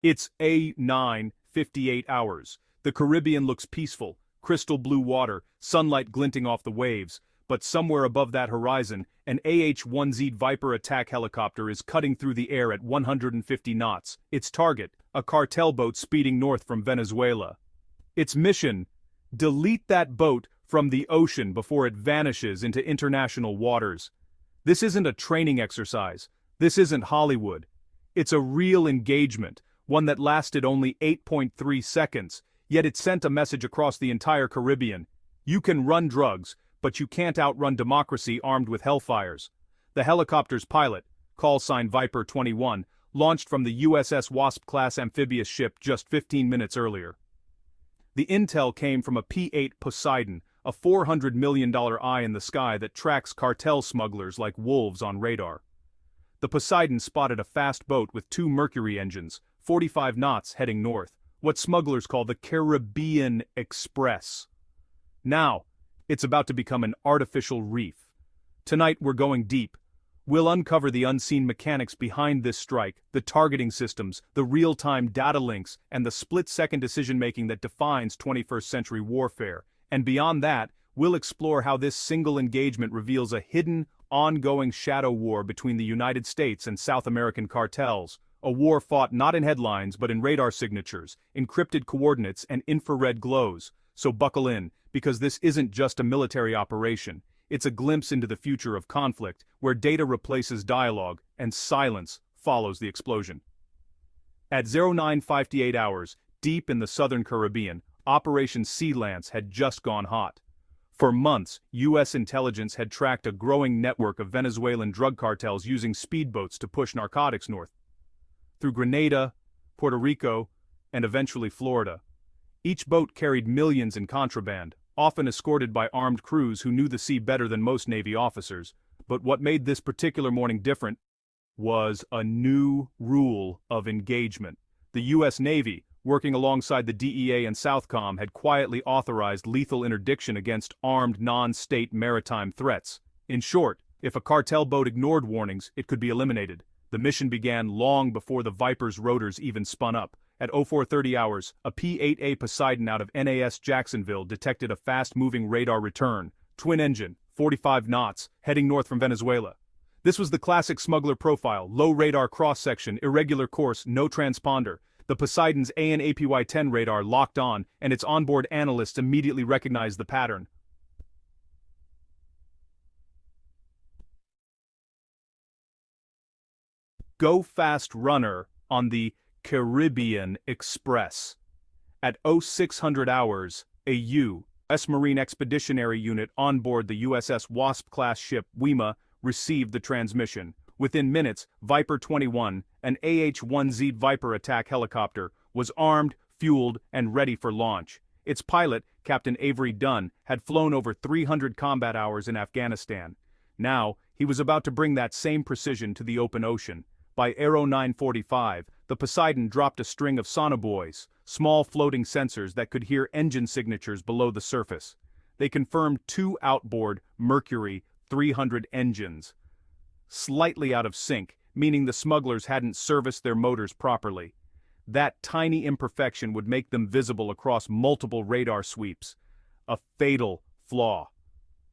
It's A9:58 hours. The Caribbean looks peaceful, crystal blue water, sunlight glinting off the waves, but somewhere above that horizon, an AH-1Z Viper attack helicopter is cutting through the air at 150 knots. Its target, a cartel boat speeding north from Venezuela. Its mission: delete that boat from the ocean before it vanishes into international waters. This isn't a training exercise. This isn't Hollywood. It's a real engagement, one that lasted only 8.3 seconds, yet it sent a message across the entire Caribbean. You can run drugs, but you can't outrun democracy armed with Hellfires. The helicopter's pilot, call sign Viper 21, launched from the USS Wasp-class amphibious ship just 15 minutes earlier. The intel came from a P-8 Poseidon, a $400 million eye in the sky that tracks cartel smugglers like wolves on radar. The Poseidon spotted a fast boat with 2 Mercury engines, 45 knots heading north, what smugglers call the Caribbean Express. Now, it's about to become an artificial reef. Tonight we're going deep. We'll uncover the unseen mechanics behind this strike, the targeting systems, the real-time data links, and the split-second decision-making that defines 21st-century warfare. And beyond that, we'll explore how this single engagement reveals a hidden, ongoing shadow war between the United States and South American cartels. A war fought not in headlines but in radar signatures, encrypted coordinates, and infrared glows. So buckle in, because this isn't just a military operation. It's a glimpse into the future of conflict, where data replaces dialogue, and silence follows the explosion. At 09:58 hours, deep in the southern Caribbean, Operation Sea Lance had just gone hot. For months, U.S. intelligence had tracked a growing network of Venezuelan drug cartels using speedboats to push narcotics north. Through Grenada, Puerto Rico, and eventually Florida. Each boat carried millions in contraband, often escorted by armed crews who knew the sea better than most Navy officers. But what made this particular morning different was a new rule of engagement. The U.S. Navy, working alongside the DEA and Southcom, had quietly authorized lethal interdiction against armed non-state maritime threats. In short, if a cartel boat ignored warnings, it could be eliminated. The mission began long before the Viper's rotors even spun up. At 04:30 hours, a P-8A Poseidon out of NAS Jacksonville detected a fast-moving radar return, twin-engine, 45 knots, heading north from Venezuela. This was the classic smuggler profile: low radar cross-section, irregular course, no transponder. The Poseidon's AN/APY-10 radar locked on, and its onboard analysts immediately recognized the pattern. Go fast runner on the Caribbean Express. At 0600 hours, a U.S. Marine Expeditionary Unit on board the USS Wasp-class ship WEMA received the transmission. Within minutes, Viper 21, an AH-1Z Viper attack helicopter, was armed, fueled, and ready for launch. Its pilot, Captain Avery Dunn, had flown over 300 combat hours in Afghanistan. Now, he was about to bring that same precision to the open ocean. By 09:45, the Poseidon dropped a string of sonobuoys, small floating sensors that could hear engine signatures below the surface. They confirmed 2 outboard Mercury 300 engines, slightly out of sync, meaning the smugglers hadn't serviced their motors properly. That tiny imperfection would make them visible across multiple radar sweeps. A fatal flaw.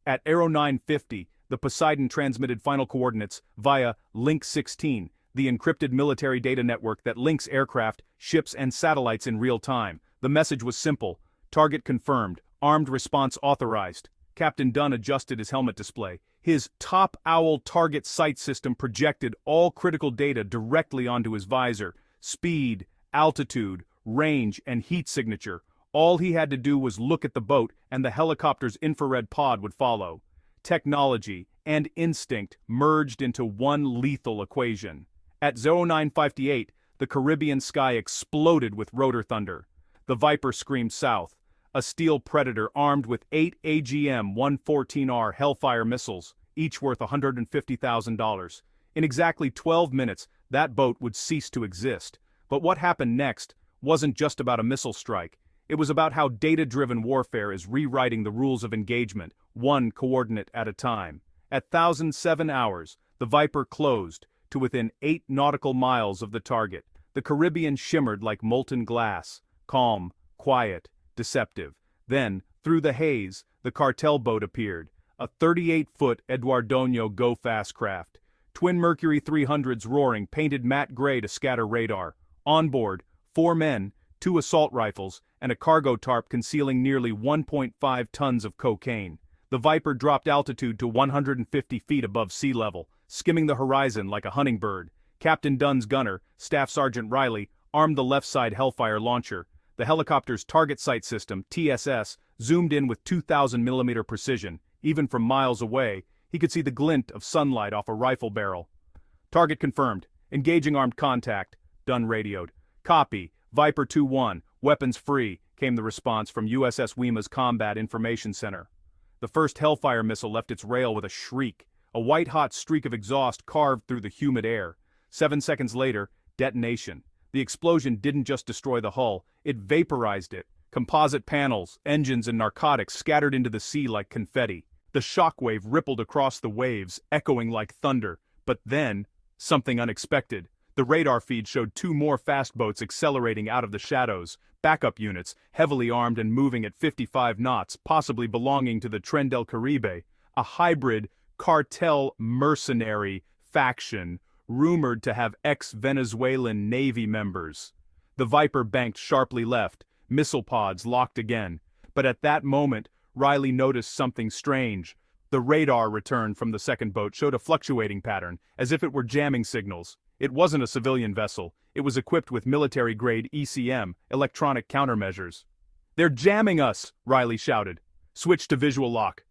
At 09:50, the Poseidon transmitted final coordinates via Link 16, the encrypted military data network that links aircraft, ships, and satellites in real time. The message was simple: target confirmed, armed response authorized. Captain Dunn adjusted his helmet display. His TopOwl target sight system projected all critical data directly onto his visor: speed, altitude, range, and heat signature. All he had to do was look at the boat, and the helicopter's infrared pod would follow. Technology and instinct merged into one lethal equation. At 09:58, the Caribbean sky exploded with rotor thunder. The Viper screamed south, a steel predator armed with 8 AGM-114R Hellfire missiles, each worth $150,000. In exactly 12 minutes, that boat would cease to exist. But what happened next wasn't just about a missile strike. It was about how data-driven warfare is rewriting the rules of engagement, one coordinate at a time. At 1007 hours, the Viper closed to within 8 nautical miles of the target. The Caribbean shimmered like molten glass, calm, quiet, deceptive. Then, through the haze, the cartel boat appeared, a 38-foot Eduardoño go-fast craft. Twin Mercury 300s roaring, painted matte gray to scatter radar. On board, 4 men, 2 assault rifles, and a cargo tarp concealing nearly 1.5 tons of cocaine. The Viper dropped altitude to 150 feet above sea level, skimming the horizon like a hummingbird. Captain Dunn's gunner, Staff Sergeant Riley, armed the left side Hellfire launcher. The helicopter's target sight system, TSS, zoomed in with 2,000mm precision. Even from miles away, he could see the glint of sunlight off a rifle barrel. Target confirmed. Engaging armed contact. Dunn radioed. Copy. Viper 2-1. Weapons free, came the response from USS Wima's Combat Information Center. The first Hellfire missile left its rail with a shriek. A white-hot streak of exhaust carved through the humid air. 7 seconds later, detonation. The explosion didn't just destroy the hull, it vaporized it. Composite panels, engines and narcotics scattered into the sea like confetti. The shockwave rippled across the waves, echoing like thunder. But then, something unexpected. The radar feed showed 2 more fast boats accelerating out of the shadows. Backup units, heavily armed and moving at 55 knots, possibly belonging to the Tren del Caribe, a hybrid cartel mercenary faction rumored to have ex-Venezuelan Navy members. The Viper banked sharply left, missile pods locked again. But at that moment, Riley noticed something strange. The radar return from the second boat showed a fluctuating pattern, as if it were jamming signals. It wasn't a civilian vessel. It was equipped with military-grade ECM, electronic countermeasures. "They're jamming us!" Riley shouted. "Switch to visual lock."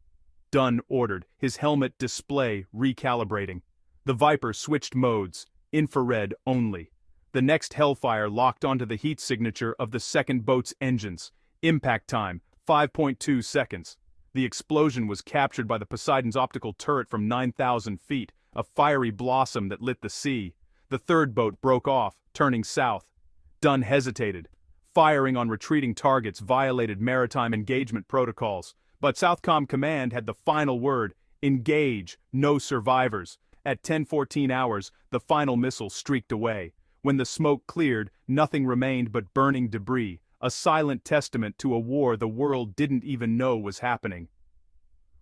Dunn ordered, his helmet display recalibrating. The Viper switched modes, infrared only. The next Hellfire locked onto the heat signature of the second boat's engines. Impact time, 5.2 seconds. The explosion was captured by the Poseidon's optical turret from 9,000 feet, a fiery blossom that lit the sea. The third boat broke off, turning south. Dunn hesitated. Firing on retreating targets violated maritime engagement protocols, but Southcom Command had the final word: engage, no survivors. At 10:14 hours, the final missile streaked away. When the smoke cleared, nothing remained but burning debris, a silent testament to a war the world didn't even know was happening.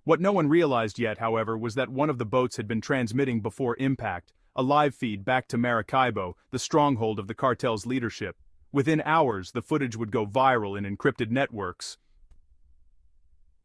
What no one realized yet, however, was that one of the boats had been transmitting before impact, a live feed back to Maracaibo, the stronghold of the cartel's leadership. Within hours, the footage would go viral in encrypted networks,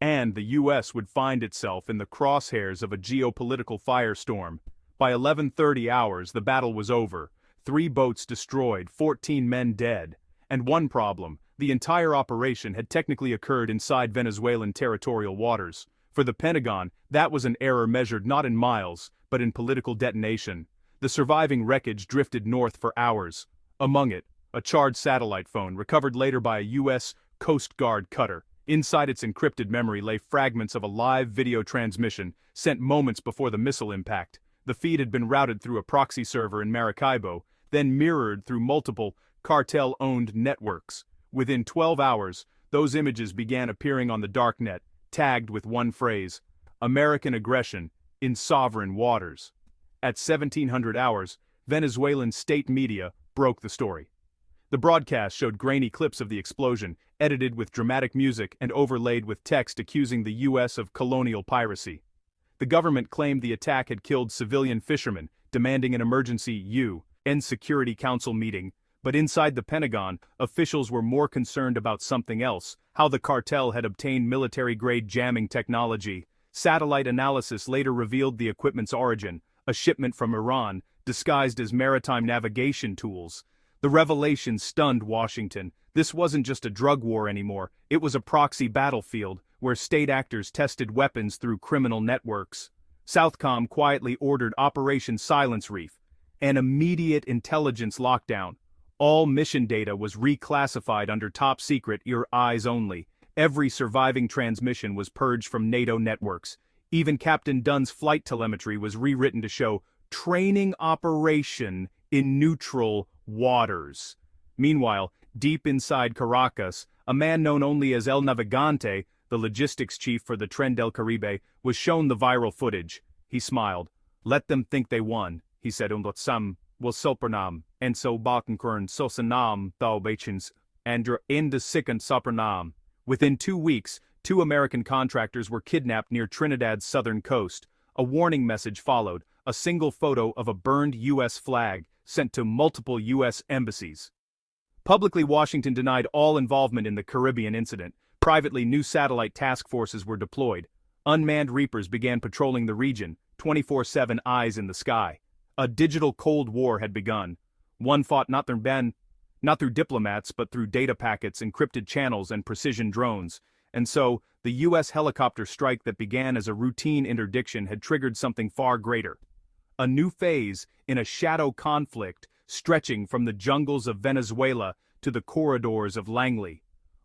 and the U.S. would find itself in the crosshairs of a geopolitical firestorm. By 11:30 hours, the battle was over. 3 boats destroyed, 14 men dead. And one problem: the entire operation had technically occurred inside Venezuelan territorial waters. For the Pentagon, that was an error measured not in miles, but in political detonation. The surviving wreckage drifted north for hours. Among it, a charred satellite phone recovered later by a U.S. Coast Guard cutter. Inside its encrypted memory lay fragments of a live video transmission sent moments before the missile impact. The feed had been routed through a proxy server in Maracaibo, then mirrored through multiple cartel-owned networks. Within 12 hours, those images began appearing on the darknet, tagged with one phrase: American aggression in sovereign waters. At 1700 hours, Venezuelan state media broke the story. The broadcast showed grainy clips of the explosion, edited with dramatic music and overlaid with text accusing the U.S. of colonial piracy. The government claimed the attack had killed civilian fishermen, demanding an emergency UN Security Council meeting, but inside the Pentagon, officials were more concerned about something else: how the cartel had obtained military-grade jamming technology. Satellite analysis later revealed the equipment's origin: a shipment from Iran, disguised as maritime navigation tools. The revelation stunned Washington. This wasn't just a drug war anymore, it was a proxy battlefield, where state actors tested weapons through criminal networks. Southcom quietly ordered Operation Silence Reef, an immediate intelligence lockdown. All mission data was reclassified under top secret, your eyes only. Every surviving transmission was purged from NATO networks. Even Captain Dunn's flight telemetry was rewritten to show training operation in neutral waters. Meanwhile, deep inside Caracas, a man known only as El Navigante, the logistics chief for the Tren del Caribe, was shown the viral footage. He smiled. "Let them think they won," he said. "Will sopernam." en so bakenkern sosanam taubachins, and in the second sopranam. Within 2 weeks, 2 American contractors were kidnapped near Trinidad's southern coast. A warning message followed, a single photo of a burned U.S. flag sent to multiple U.S. embassies. Publicly, Washington denied all involvement in the Caribbean incident. Privately, new satellite task forces were deployed. Unmanned reapers began patrolling the region, 24/7 eyes in the sky. A digital Cold War had begun. One fought not through diplomats but through data packets, encrypted channels, and precision drones. And so, the U.S. helicopter strike that began as a routine interdiction had triggered something far greater. A new phase in a shadow conflict stretching from the jungles of Venezuela to the corridors of Langley.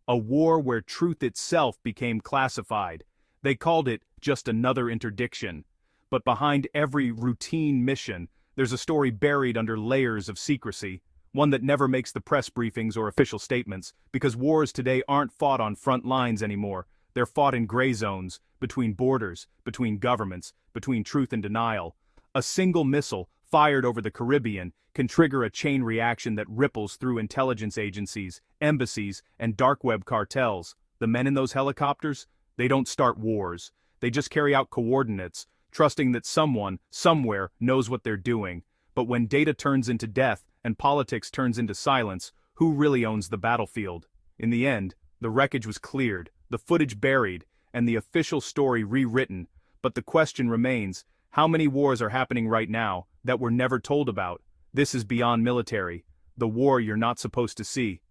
A war where truth itself became classified. They called it just another interdiction. But behind every routine mission, there's a story buried under layers of secrecy, one that never makes the press briefings or official statements, because wars today aren't fought on front lines anymore. They're fought in gray zones, between borders, between governments, between truth and denial. A single missile, fired over the Caribbean, can trigger a chain reaction that ripples through intelligence agencies, embassies, and dark web cartels. The men in those helicopters, they don't start wars. They just carry out coordinates, trusting that someone, somewhere, knows what they're doing. But when data turns into death, and politics turns into silence, who really owns the battlefield? In the end, the wreckage was cleared, the footage buried, and the official story rewritten. But the question remains, how many wars are happening right now that were never told about? This is beyond military, the war you're not supposed to see.